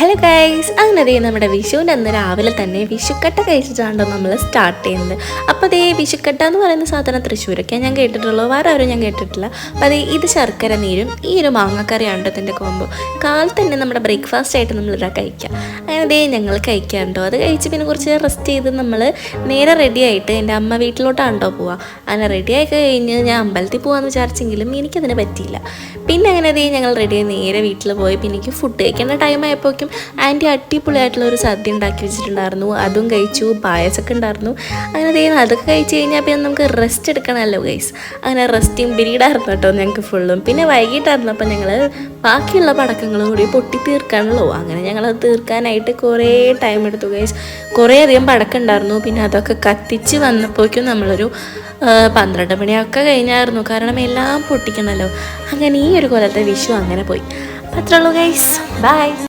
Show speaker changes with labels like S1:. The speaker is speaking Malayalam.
S1: ഹലോ ഗൈസ്, അങ്ങനെ നമ്മുടെ വിഷുവിൻ്റെ അന്ന് രാവിലെ തന്നെ വിഷുക്കട്ട കഴിച്ചിട്ടാണ് നമ്മൾ സ്റ്റാർട്ട് ചെയ്യുന്നത്. അപ്പോൾ അതേ വിഷുക്കട്ട എന്ന് പറയുന്ന സാധനം തൃശ്ശൂരൊക്കെ ഞാൻ കേട്ടിട്ടുള്ളൂ, വേറെ ആരും ഞാൻ കേട്ടിട്ടില്ല. അപ്പോൾ അതേ ഇത് ശർക്കര നീരും ഈ ഒരു മാങ്ങക്കറിയാണ് ഇതിൻ്റെ കോമ്പോ. കാലത്ത് തന്നെ നമ്മുടെ ബ്രേക്ക്ഫാസ്റ്റ് ആയിട്ട് നമ്മളിതാ കഴിക്കാം. അങ്ങനെ അതേ ഞങ്ങൾ കഴിക്കാറുണ്ടോ. അത് കഴിച്ച് പിന്നെ കുറച്ച് റെസ്റ്റ് ചെയ്ത് നമ്മൾ നേരെ റെഡി ആയിട്ട് എൻ്റെ അമ്മ വീട്ടിലോട്ടാണോ പോവുക. അങ്ങനെ റെഡിയായി കഴിഞ്ഞ് ഞാൻ അമ്പലത്തിൽ പോകാമെന്ന് വിചാരിച്ചെങ്കിലും എനിക്കതിന് പറ്റിയില്ല. പിന്നെ അങ്ങനെ അതേ ഞങ്ങൾ റെഡിയായി നേരെ വീട്ടിൽ പോയി. പിന്നെ എനിക്ക് ഫുഡ് കഴിക്കേണ്ട ടൈം ആയപ്പോഴേക്കും ആൻറ്റി അടിപൊളിയായിട്ടുള്ള ഒരു സദ്യ ഉണ്ടാക്കി വെച്ചിട്ടുണ്ടായിരുന്നു. അതും കഴിച്ചു, പായസമൊക്കെ ഉണ്ടായിരുന്നു. അങ്ങനെ അതൊക്കെ കഴിച്ച് കഴിഞ്ഞാൽ പിന്നെ നമുക്ക് റെസ്റ്റ് എടുക്കണമല്ലോ ഗൈസ്. അങ്ങനെ റെസ്റ്റിംഗ് പീരീഡ് ആയിരുന്നു കേട്ടോ ഞങ്ങൾക്ക് ഫുള്ളും. പിന്നെ വൈകിട്ടായിരുന്നു അപ്പോൾ ഞങ്ങൾ ബാക്കിയുള്ള പടക്കങ്ങളും കൂടി പൊട്ടി തീർക്കാണല്ലോ. അങ്ങനെ ഞങ്ങളത് തീർക്കാനായിട്ട് കുറേ ടൈം എടുത്തു ഗൈസ്. കുറേ അധികം പടക്കം ഉണ്ടായിരുന്നു. പിന്നെ അതൊക്കെ കത്തിച്ച് വന്നപ്പോഴേക്കും നമ്മളൊരു 12 മണിയൊക്കെ കഴിഞ്ഞായിരുന്നു. കാരണം എല്ലാം പൊട്ടിക്കണമല്ലോ. അങ്ങനെ ഈ ഒരു കൊല്ലത്തെ വിഷു അങ്ങനെ പോയി. അത്രേ ഉള്ളൂ ഗൈസ്. ബൈ.